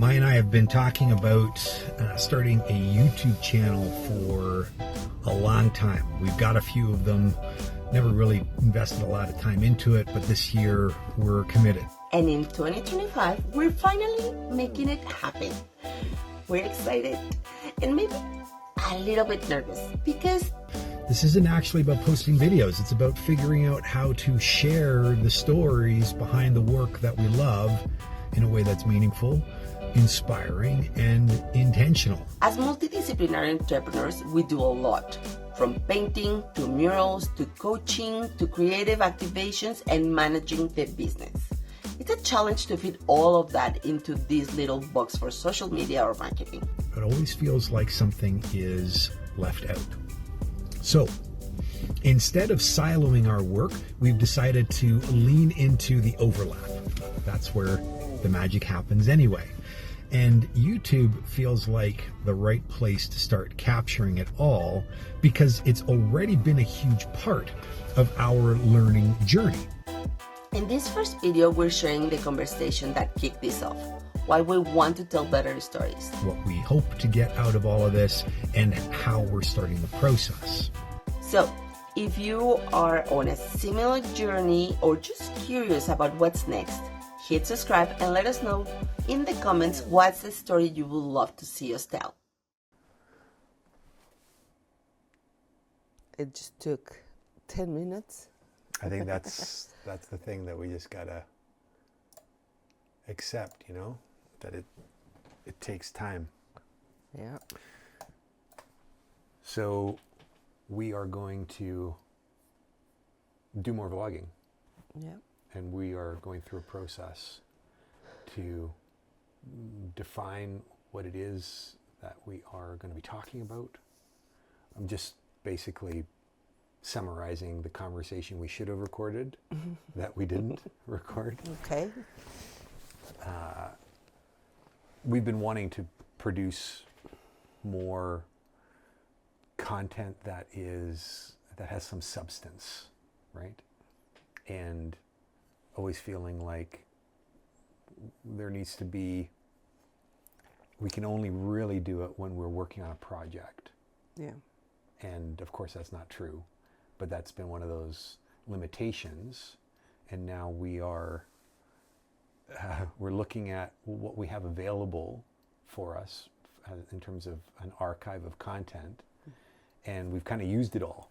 Maya and I have been talking about starting a YouTube channel for a long time. We've got a few of them, never really invested a lot of time into it, but this year we're committed. And in 2025, we're finally making it happen. We're excited and maybe a little bit nervous because this isn't actually about posting videos. It's about figuring out how to share the stories behind the work that we love in a way that's meaningful, inspiring, and intentional. As multidisciplinary entrepreneurs, we do a lot. From painting to murals to coaching to creative activations and managing the business. It's a challenge to fit all of that into this little box for social media or marketing. It always feels like something is left out. So, instead of siloing our work, we've decided to lean into the overlap. That's where the magic happens anyway. And YouTube feels like the right place to start capturing it all because it's already been a huge part of our learning journey. In this first video, we're sharing the conversation that kicked this off, why we want to tell better stories, what we hope to get out of all of this, and how we're starting the process. So, if you are on a similar journey or just curious about what's next, hit subscribe and let us know in the comments what's the story you would love to see us tell. It just took 10 minutes. I think that's the thing that we just gotta accept, you know, that it takes time. Yeah. So we are going to do more vlogging. Yeah. And we are going through a process to define what it is that we are going to be talking about. I'm just basically summarizing the conversation we should have recorded that we didn't record. Okay. We've been wanting to produce more content that has some substance, right? And always feeling like there needs to be, we can only really do it when we're working on a project. Yeah. And of course that's not true, but that's been one of those limitations. And now we're looking at what we have available for us in terms of an archive of content, and we've kind of used it all.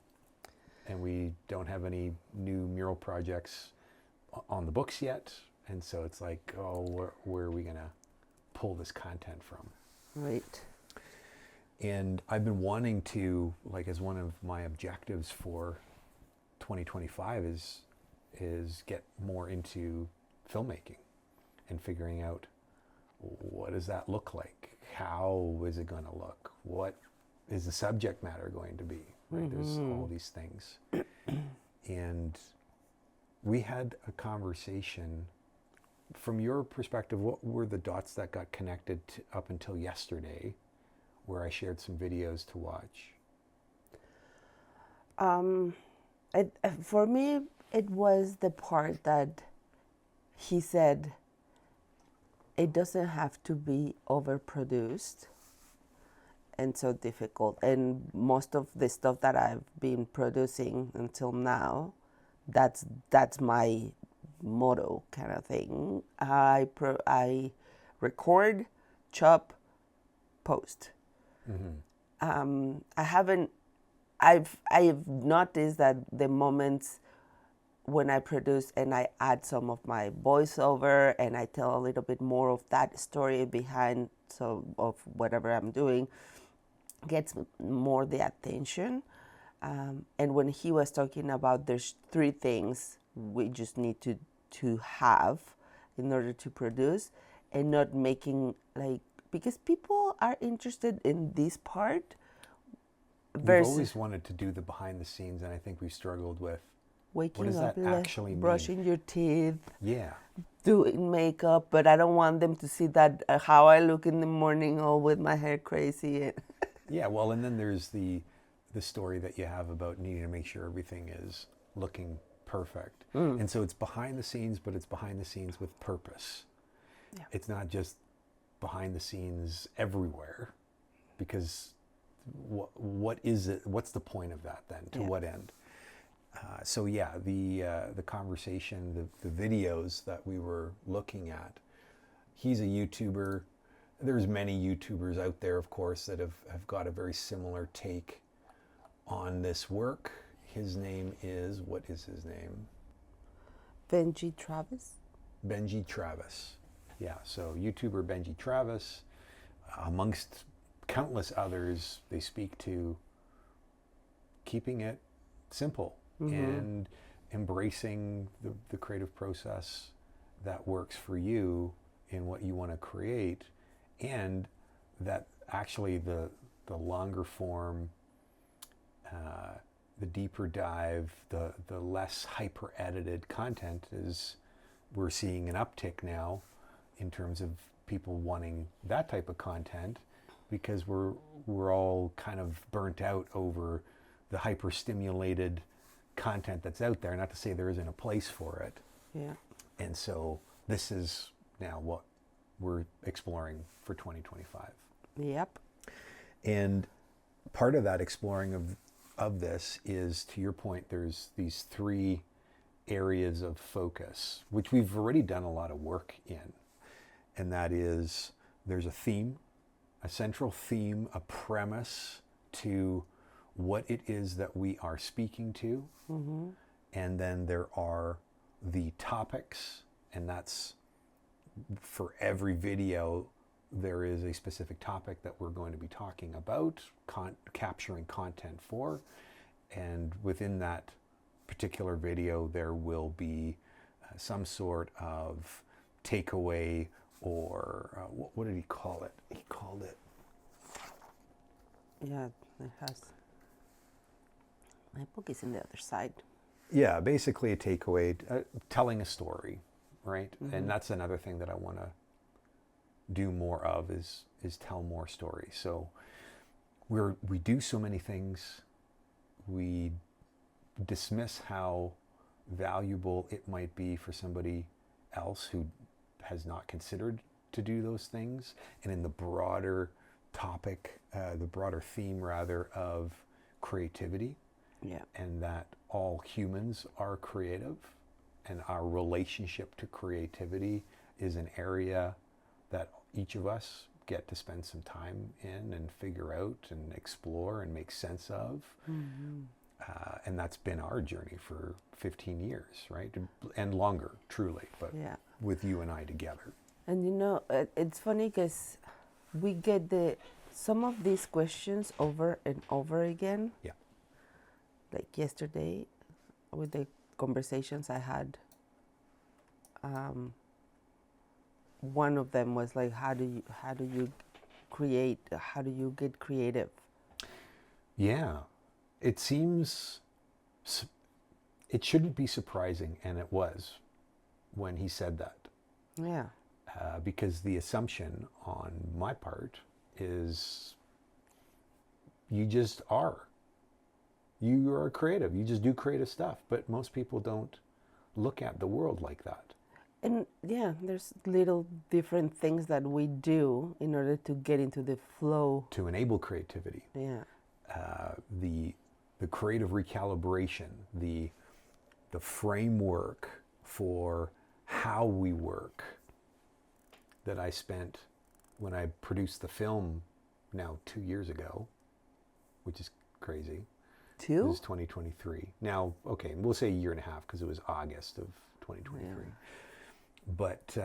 And we don't have any new mural projects on the books yet, and so it's like, oh, where are we gonna pull this content from? Right. And I've been wanting to, like, as one of my objectives for 2025 is get more into filmmaking and figuring out what does that look like? How is it going to look? What is the subject matter going to be? Right? Mm-hmm. There's all these things. And we had a conversation. From your perspective, what were the dots that got connected up until yesterday, where I shared some videos to watch? For me, it was the part that he said it doesn't have to be overproduced and so difficult. And most of the stuff that I've been producing until now, that's my motto kind of thing. I record, chop, post. Mm-hmm. I've noticed that the moments when I produce and I add some of my voiceover and I tell a little bit more of that story behind of whatever I'm doing, gets more the attention. And when he was talking about there's 3 things we just need to have in order to produce, and not making because people are interested in this part. We've always wanted to do the behind the scenes, and I think we've struggled with waking what does up, that actually mean? Brushing your teeth, yeah, doing makeup, but I don't want them to see that how I look in the morning, all with my hair crazy. Yeah, well, and then there's the story that you have about needing to make sure everything is looking perfect. And so it's behind the scenes, but it's behind the scenes with purpose. Yeah. It's not just behind the scenes everywhere, because what is it? What's the point of that then? To what end? So yeah, the conversation, the videos that we were looking at. He's a YouTuber. There's many YouTubers out there, of course, that have got a very similar take on this work. His name is, what is his name? Benji Travis. Benji Travis. Yeah, so YouTuber Benji Travis, amongst countless others, they speak to keeping it simple and embracing the creative process that works for you in what you want to create, and that actually the longer form, the deeper dive, the less hyper edited content is, we're seeing an uptick now in terms of people wanting that type of content, because we're all kind of burnt out over the hyper stimulated content that's out there. Not to say there isn't a place for it. Yeah. And so this is now what we're exploring for 2025. Yep. And part of that exploring of this is, to your point, there's these three areas of focus, which we've already done a lot of work in. And that is, there's a theme, a central theme, a premise to what it is that we are speaking to. And then there are the topics, and that's, for every video, there is a specific topic that we're going to be talking about, capturing content for. And within that particular video, there will be some sort of takeaway, or what did he call it? He called it... Yeah, it has. My book is in the other side. Yeah, basically a takeaway, telling a story, right? And that's another thing that I want to do more of, is tell more stories. So we do so many things. We dismiss how valuable it might be for somebody else who has not considered to do those things. And in the broader topic, the broader theme rather, of creativity, Yeah. and that all humans are creative, and our relationship to creativity is an area that each of us get to spend some time in and figure out and explore and make sense of. And that's been our journey for 15 years, right? And longer, truly, but Yeah. with you and I together. And you know, it's funny because we get some of these questions over and over again. Yeah. Like yesterday, with the conversations I had, one of them was like, how do you create? How do you get creative? Yeah, it seems, it shouldn't be surprising, and it was when he said that. Yeah. Because the assumption on my part is you just are. You are creative. You just do creative stuff. But most people don't look at the world like that. And yeah, there's little different things that we do in order to get into the flow. To enable creativity. Yeah. The creative recalibration, the framework for how we work that I spent when I produced the film now 2 years ago, which is crazy. Two? This is 2023. Now, okay, we'll say a year and a half because it was August of 2023. Yeah. But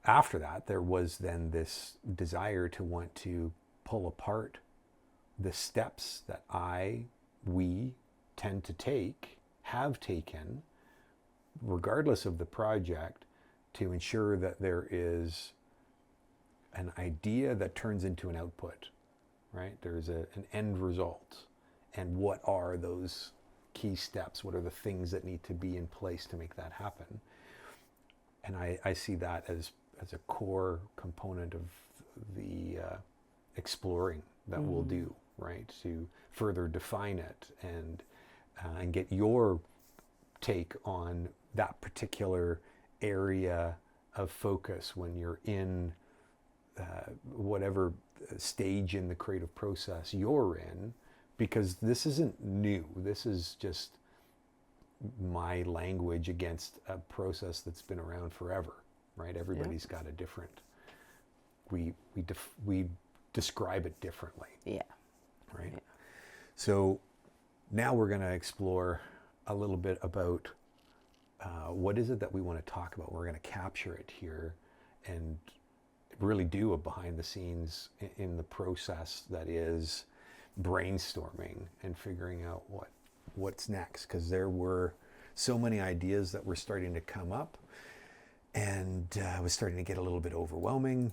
after that, there was then this desire to want to pull apart the steps that we tend to take, have taken, regardless of the project, to ensure that there is an idea that turns into an output, right? There's an end result. And what are those key steps? What are the things that need to be in place to make that happen? And I see that as a core component of the exploring that we'll do, right? To further define it and get your take on that particular area of focus when you're in whatever stage in the creative process you're in, because this isn't new. This is just my language against a process that's been around forever, right? Everybody's got a different, we describe it differently. Yeah. Right? Yeah. So now we're going to explore a little bit about what is it that we want to talk about. We're going to capture it here and really do a behind the scenes in the process that is brainstorming and figuring out what's next, because there were so many ideas that were starting to come up, and it was starting to get a little bit overwhelming.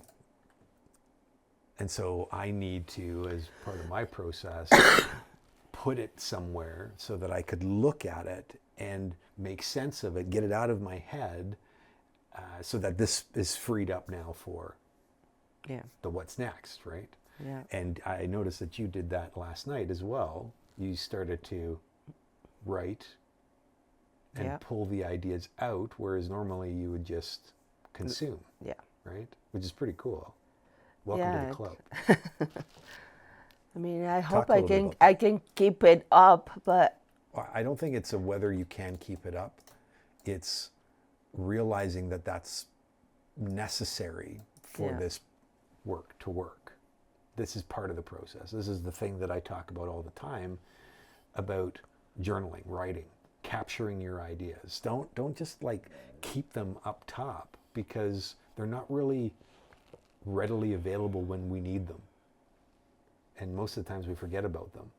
And so I need to, as part of my process, put it somewhere so that I could look at it and make sense of it, get it out of my head, so that this is freed up now for the what's next, right? Yeah. And I noticed that you did that last night as well. You started to write and pull the ideas out, whereas normally you would just consume. Yeah. Right? Which is pretty cool. Welcome to the club. I mean, I Talk hope a I little bit can about that. I can keep it up, but I don't think it's a whether you can keep it up. It's realizing that that's necessary for this work to work. This is part of the process. This is the thing that I talk about all the time about journaling, writing, capturing your ideas. Don't just like keep them up top, because they're not really readily available when we need them. And most of the times we forget about them,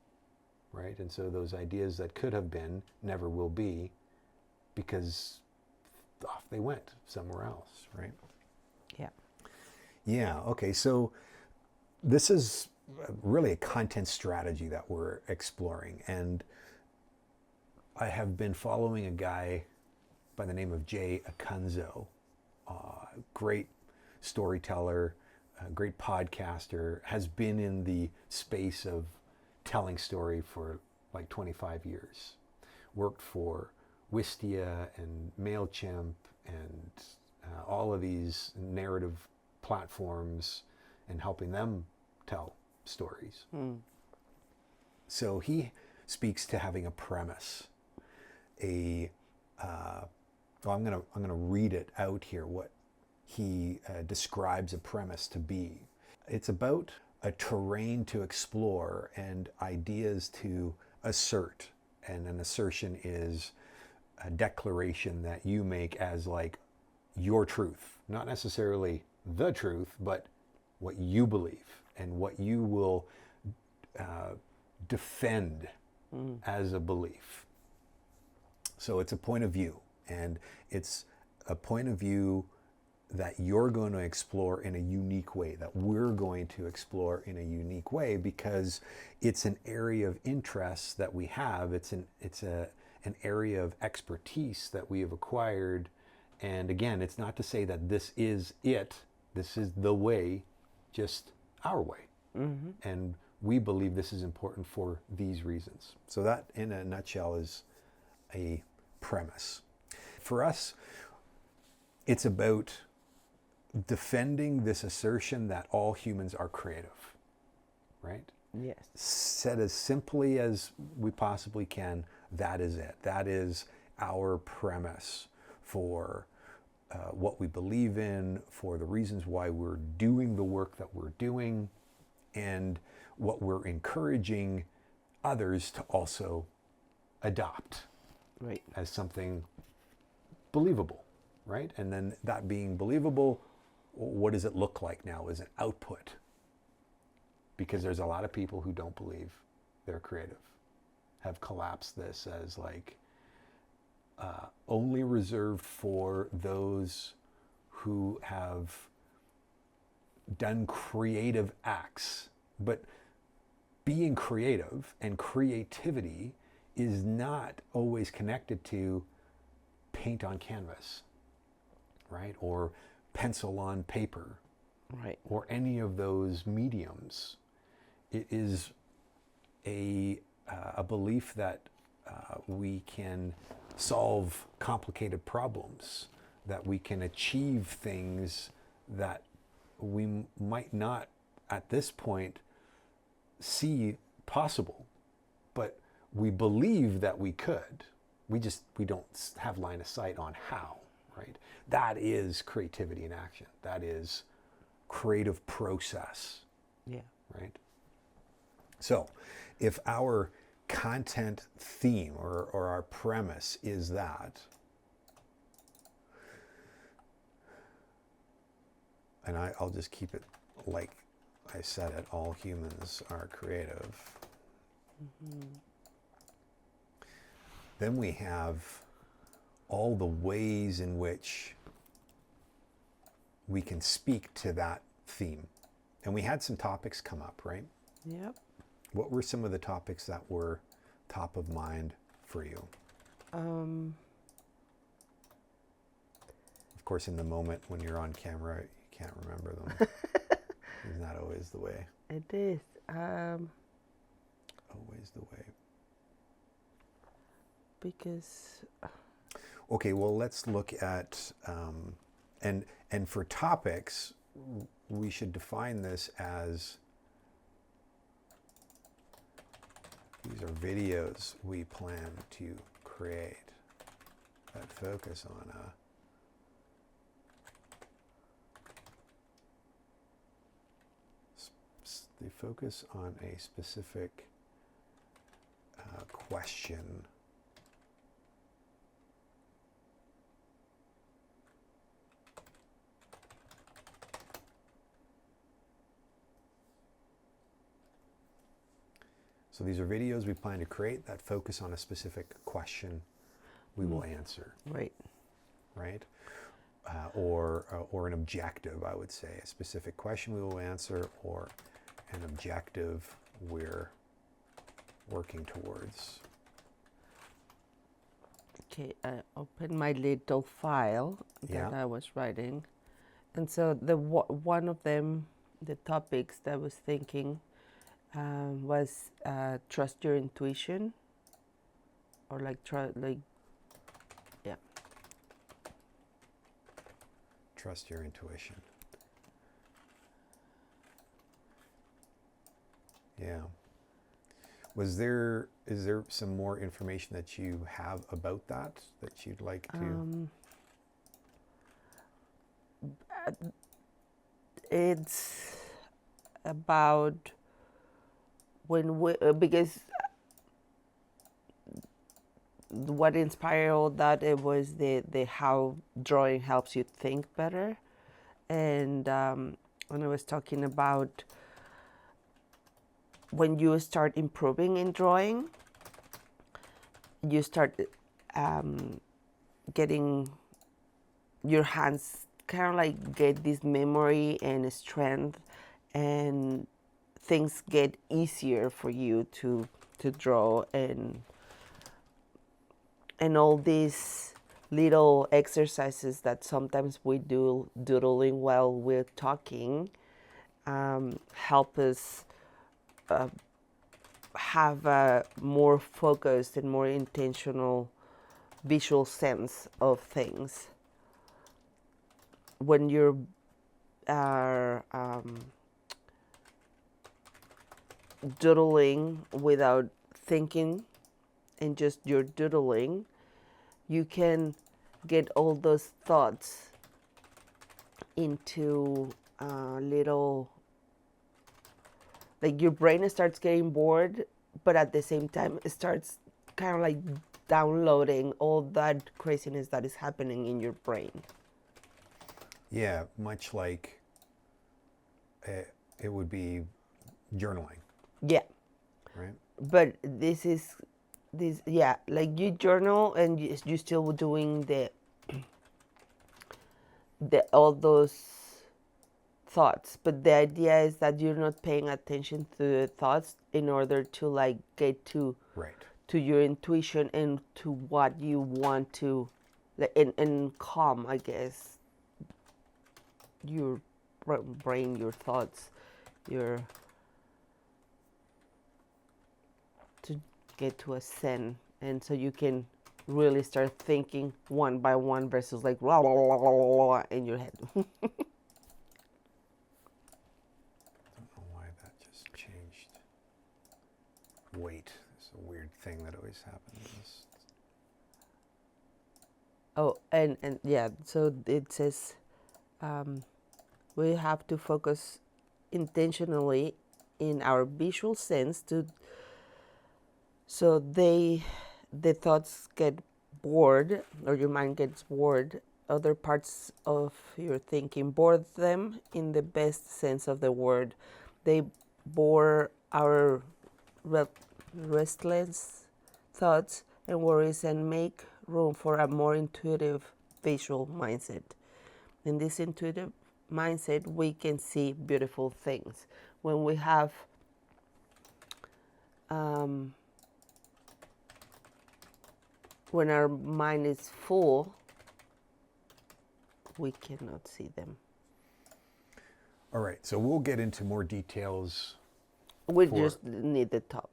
right? And so those ideas that could have been never will be, because off they went somewhere else, right? yeah. Yeah, okay, so this is really a content strategy that we're exploring. And I have been following a guy by the name of Jay Acunzo, great storyteller, great podcaster, has been in the space of telling story for like 25 years. Worked for Wistia and MailChimp and all of these narrative platforms and helping them tell stories. So he speaks to having a premise, I'm gonna read it out here, what he describes a premise to be. It's about a terrain to explore and ideas to assert. And an assertion is a declaration that you make as like your truth, not necessarily the truth, but what you believe and what you will defend as a belief. So it's a point of view, and it's a point of view that you're going to explore in a unique way, that we're going to explore in a unique way, because it's an area of interest that we have. It's an area of expertise that we have acquired. And again, it's not to say that this is it, this is the way, just our way. And we believe this is important for these reasons. So that, in a nutshell, is a premise. For us, it's about defending this assertion that all humans are creative, right? Yes. Said as simply as we possibly can, that is it. That is our premise for what we believe in, for the reasons why we're doing the work that we're doing, and what we're encouraging others to also adopt Right. as something believable, right? And then that being believable, what does it look like now as an output? Because there's a lot of people who don't believe they're creative, have collapsed this as like only reserved for those who have done creative acts. But being creative and creativity is not always connected to paint on canvas, right? Or pencil on paper, Right. or any of those mediums. It is a belief that we can solve complicated problems, that we can achieve things that we might not at this point see possible, but we believe that we could. We don't have line of sight on how, right? That is creativity in action. That is creative process, Yeah. right? So if our content theme or our premise is that, and I'll just keep it like I said it, all humans are creative. Then we have all the ways in which we can speak to that theme. And we had some topics come up, right? Yep. What were some of the topics that were top of mind for you? Of course, in the moment when you're on camera, you can't remember them. Isn't that always the way? It is. Always the way. Because Okay, well, let's look at, and for topics, we should define this as, these are videos we plan to create that focus on they focus on a specific question. So these are videos we plan to create that focus on a specific question we will answer, right. right? Or an objective, I would say, a specific question we will answer, or an objective we're working towards. Okay, I opened my little file that Yeah. I was writing, and so one of them, the topics that I was thinking, was trust your intuition, or yeah. Trust your intuition. Yeah. Is there some more information that you have about that you'd like to? It's about when we, because what inspired all that, it was the how drawing helps you think better, and when I was talking about when you start improving in drawing, you start getting your hands kind of like get this memory and strength, and things get easier for you to draw, and all these little exercises that sometimes we do doodling while we're talking help us have a more focused and more intentional visual sense of things. When you are doodling without thinking and just you're doodling, you can get all those thoughts into little, like your brain starts getting bored, but at the same time it starts kind of like downloading all that craziness that is happening in your brain. Yeah, much like it would be journaling. Yeah. Right? But this, yeah, like you journal and you still doing the all those thoughts, but the idea is that you're not paying attention to the thoughts in order to like get to Right. to your intuition and to what you want to, and calm, I guess, your brain, your thoughts, to get to a zen, and so you can really start thinking one by one versus like blah, blah, blah, blah, blah, in your head. wait. It's a weird thing that always happens. Oh, and yeah, so it says we have to focus intentionally in our visual sense so the thoughts get bored, or your mind gets bored. Other parts of your thinking bore them in the best sense of the word. They bore our restless thoughts and worries and make room for a more intuitive visual mindset. In this intuitive mindset, we can see beautiful things. When we have when our mind is full, we cannot see them. All right, so we'll get into more details. We just need the top.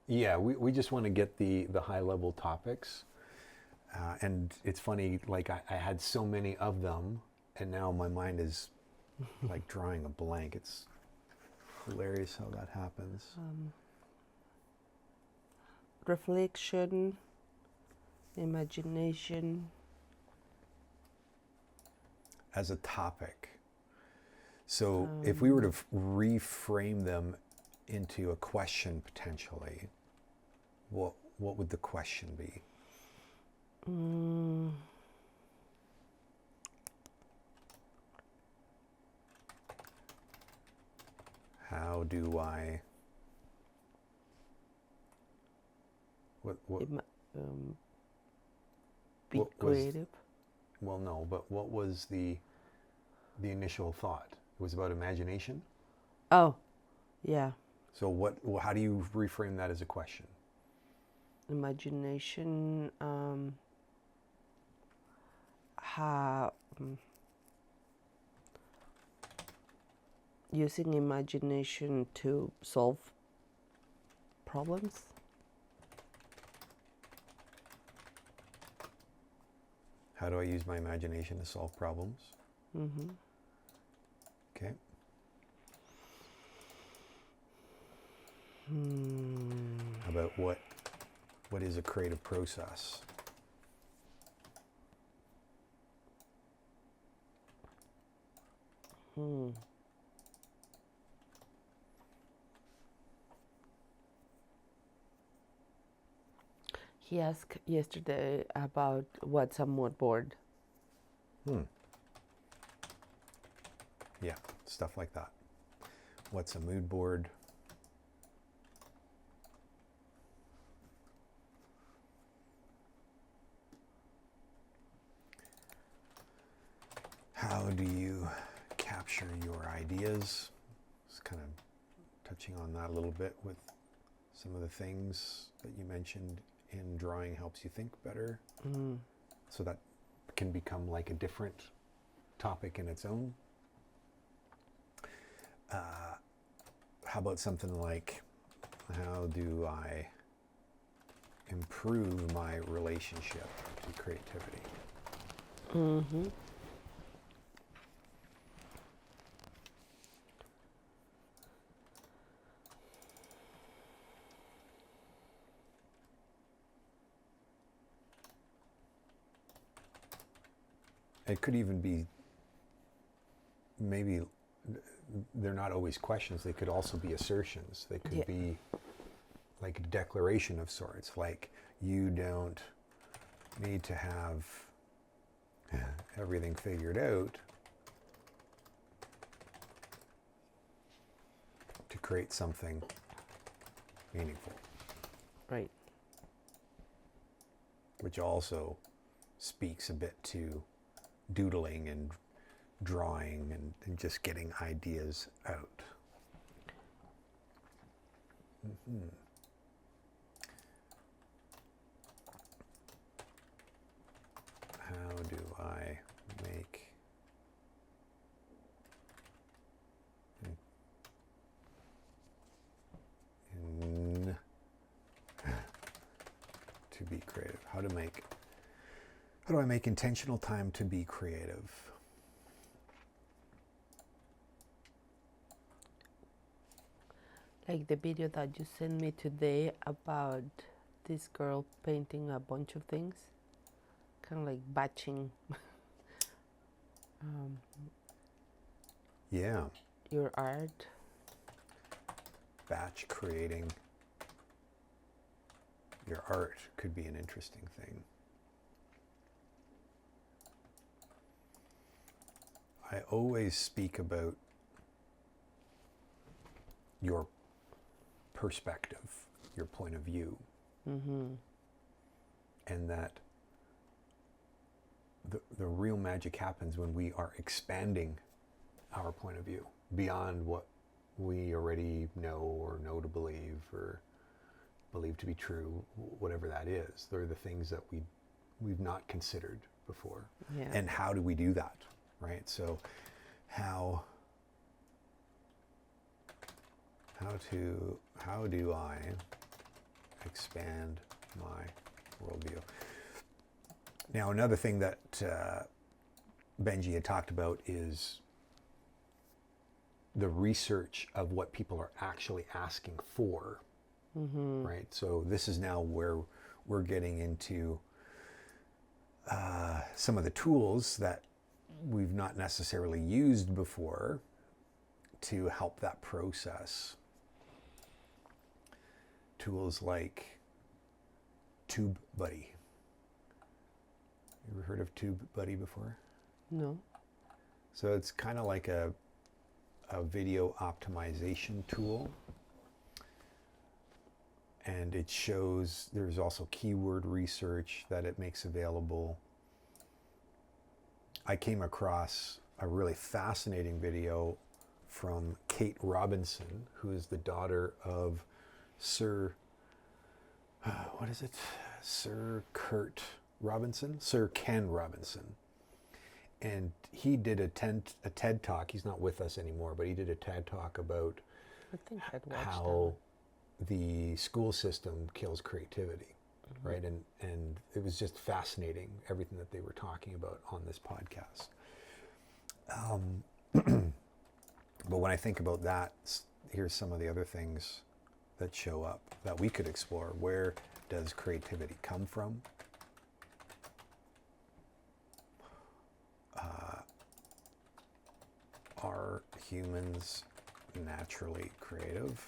Yeah, we just want to get the high level topics. And it's funny, like I had so many of them, and now my mind is like drawing a blank. It's hilarious how that happens. Reflection, imagination. As a topic. So if we were to reframe them into a question potentially, what would the question be? How do I Be creative. Well, no, but what was the initial thought? It was about imagination? Oh, yeah. So how do you reframe that as a question? Imagination, how using imagination to solve problems. How do I use my imagination to solve problems? Mm-hmm. Okay. How about what is a creative process? He asked yesterday about what's a mood board. Yeah, stuff like that. What's a mood board? How do you capture your ideas? Just kind of touching on that a little bit with some of the things that you mentioned in drawing helps you think better. So that can become like a different topic in its own. How about something like, how do I improve my relationship to creativity? Mm-hmm. It could even be, maybe they're not always questions, they could also be assertions. They could be like a declaration of sorts, like you don't need to have everything figured out to create something meaningful. Right. Which also speaks a bit to doodling and drawing and just getting ideas out. How do I make to be creative? How do I make intentional time to be creative? Like the video that you sent me today about this girl painting a bunch of things, kind of like batching Yeah, your art. batch creating your art could be an interesting thing. I always speak about your perspective, your point of view, and that the real magic happens when we are expanding our point of view beyond what we already know or know to believe or believe to be true, whatever that is. They're the things that we've not considered before. Yeah. And how do we do that, right? So how do I expand my worldview? Now, another thing that Benji had talked about is the research of what people are actually asking for, right? So this is now where we're getting into some of the tools that we've not necessarily used before to help that process. Tools like TubeBuddy. You ever heard of TubeBuddy before? No. So it's kind of like a video optimization tool. And it shows, there's also keyword research that it makes available. I came across a really fascinating video from Kate Robinson, who is the daughter of Sir Ken Robinson. And he did a TED Talk. He's not with us anymore, but he did a TED Talk about I think I'd watched how the school system kills creativity, right? And it was just fascinating, everything that they were talking about on this podcast. But when I think about that, here's some of the other things that show up that we could explore. Where does creativity come from? Are humans naturally creative?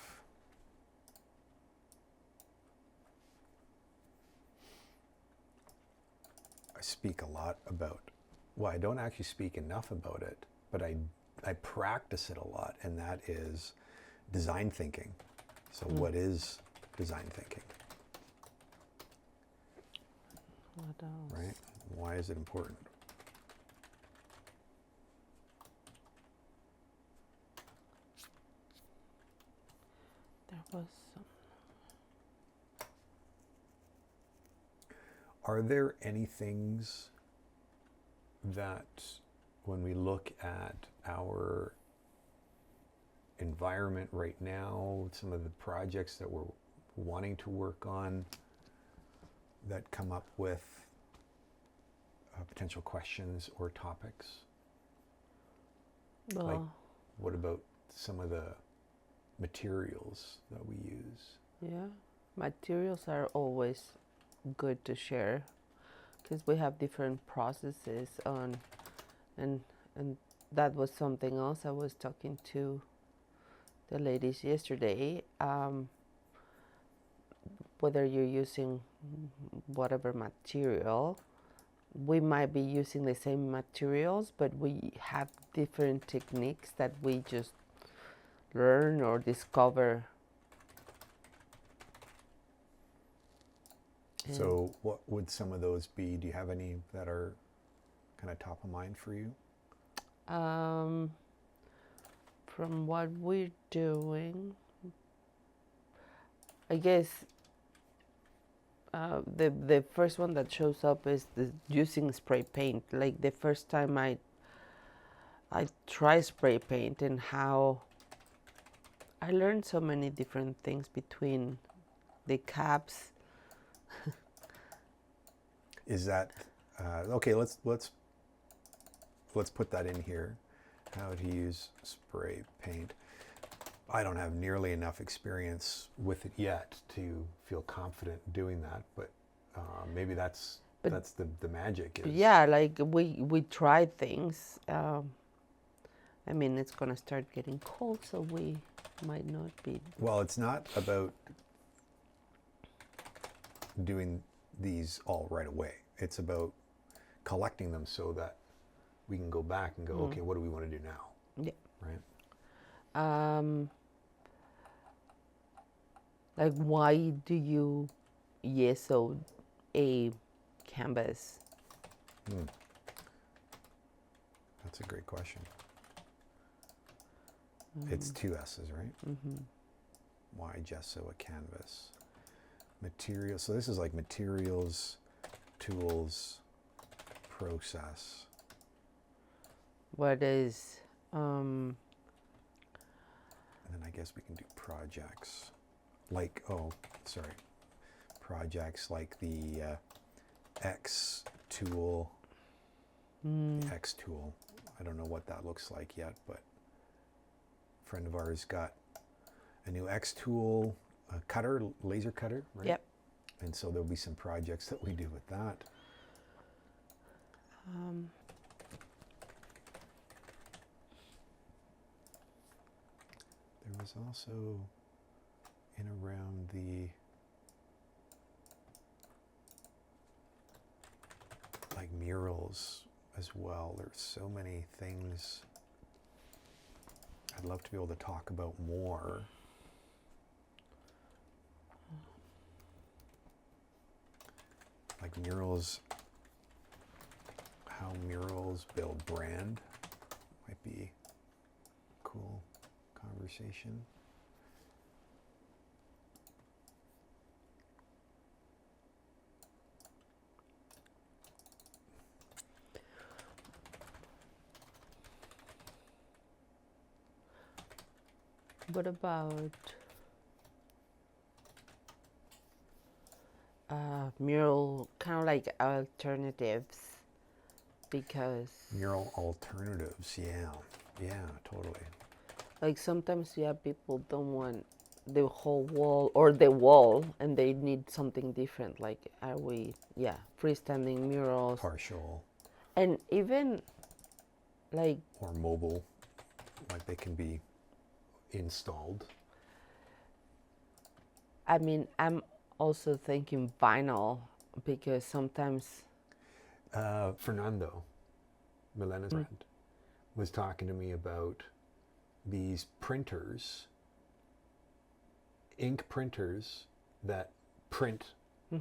I speak a lot about, well, I don't actually speak enough about it, but I practice it a lot, and that is design thinking. So what is design thinking? What else? Right? Why is it important? There was some. Are there any things that when we look at our environment right now, some of the projects that we're wanting to work on, that come up with potential questions or topics? Well, Like, what about some of the materials that we use? yeah, materials are always good to share because we have different processes on, and that was something else I was talking to the ladies yesterday. Whether you're using whatever material, we might be using the same materials, but we have different techniques that we just learn or discover. So what would some of those be? Do you have any that are kind of top of mind for you? From what we're doing, I guess the first one that shows up is using spray paint. Like the first time I tried spray paint, and how I learned so many different things between the caps. Is that okay? Let's put that in here. How to use spray paint. I don't have nearly enough experience with it yet to feel confident doing that, but maybe that's the magic. Is Yeah, like we tried things. I mean, it's gonna start getting cold, so we might not be. Well, it's not about doing these all right away. It's about collecting them so that we can go back and go, okay, what do we want to do now? Yeah. Right? Like, why do you yeso a canvas? That's a great question. It's 2 S's, right? Why gesso a canvas? Material. So this is like materials, tools, process. What is And then I guess we can do projects. Like, projects like the X tool. The X tool. I don't know what that looks like yet, but a friend of ours got a new X tool, a cutter, laser cutter, right? Yep. And so there'll be some projects that we do with that. There was also in around the like murals as well. There's so many things I'd love to be able to talk about more. Like murals, how murals build brand might be a cool conversation. what about mural kind of like alternatives? Because Mural alternatives, yeah, totally. like sometimes people don't want the whole wall or the wall and they need something different. Like are we freestanding murals Partial and even like or mobile, like they can be installed. I mean, I'm also thinking vinyl because sometimes Fernando, Milena's friend, was talking to me about these printers, ink printers that print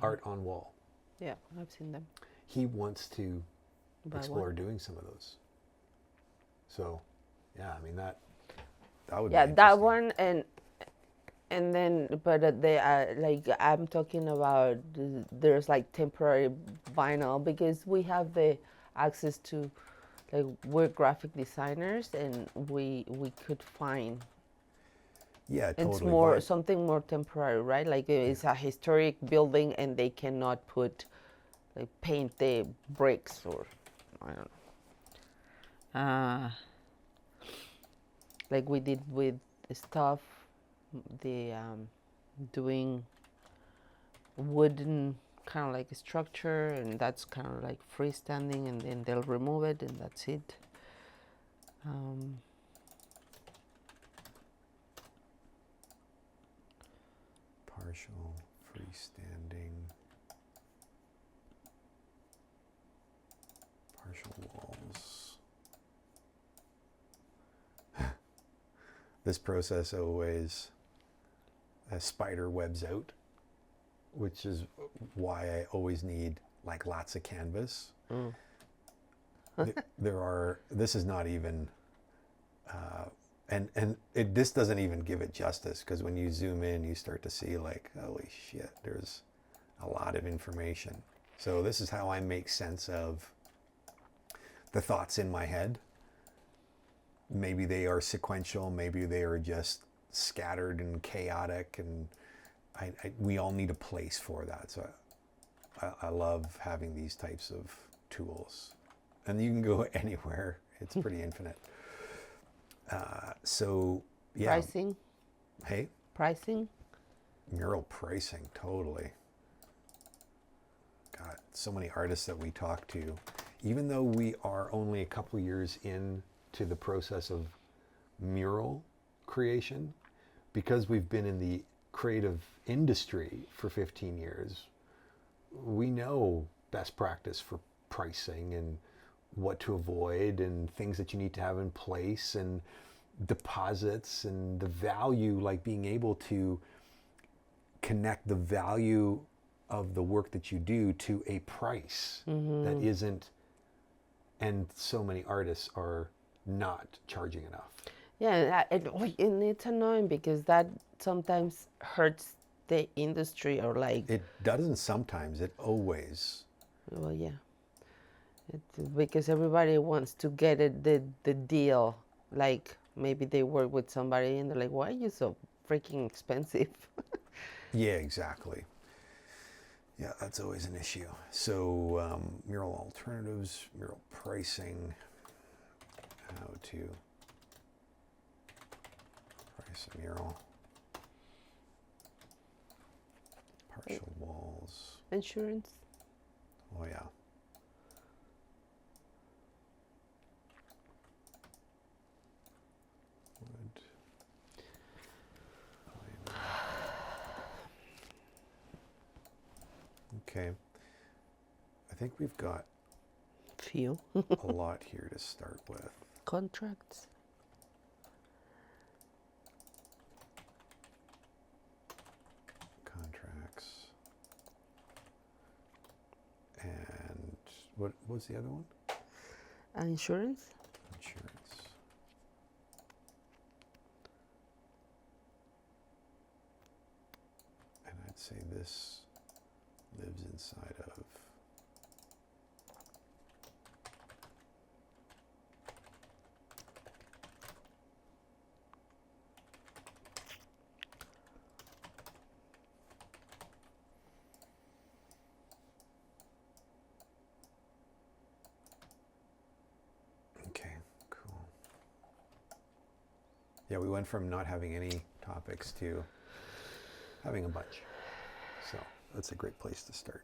art on wall. yeah, I've seen them. He wants to Buy explore one. doing some of those. So, yeah, I mean that would Yeah, be that interesting. one and then but they like I'm talking about there's like temporary vinyl because we have the access to like we're graphic designers and we could find Yeah, totally. it's more something more temporary, right? Like it's a historic building and they cannot put like paint the bricks or I don't know. Like we did with stuff, the doing wooden kind of like a structure, and that's kind of like freestanding, and then they'll remove it, and that's it. Partial, freestanding, partial walls. This process always spider webs out, which is why I always need like lots of canvas. This is not even, this doesn't even give it justice, because when you zoom in, you start to see like, holy shit, there's a lot of information. So this is how I make sense of the thoughts in my head. Maybe they are sequential, maybe they are just scattered and chaotic, and we all need a place for that. So I love having these types of tools, and you can go anywhere. It's pretty infinite. So yeah. Pricing? Hey, Pricing? mural pricing, totally. God, so many artists that we talk to, even though we are only a couple years into the process of mural creation, because we've been in the creative industry for 15 years, we know best practice for pricing and what to avoid and things that you need to have in place and deposits and the value, like being able to connect the value of the work that you do to a price that isn't, and so many artists are not charging enough. Yeah, and it's annoying because that sometimes hurts the industry or like, It doesn't sometimes, it always. well, yeah. Because everybody wants to get it, the deal. Like maybe they work with somebody and they're like, why are you so freaking expensive? Yeah, exactly. Yeah, that's always an issue. So mural alternatives, mural pricing, how to price a mural, partial walls. Insurance? Oh yeah. Wood. Okay. I think we've got Few. a lot here to start with. Contracts? Contracts. And what was the other one? Insurance? Insurance. And I'd say this lives inside of okay, cool. Yeah, we went from not having any topics to having a bunch. So that's a great place to start.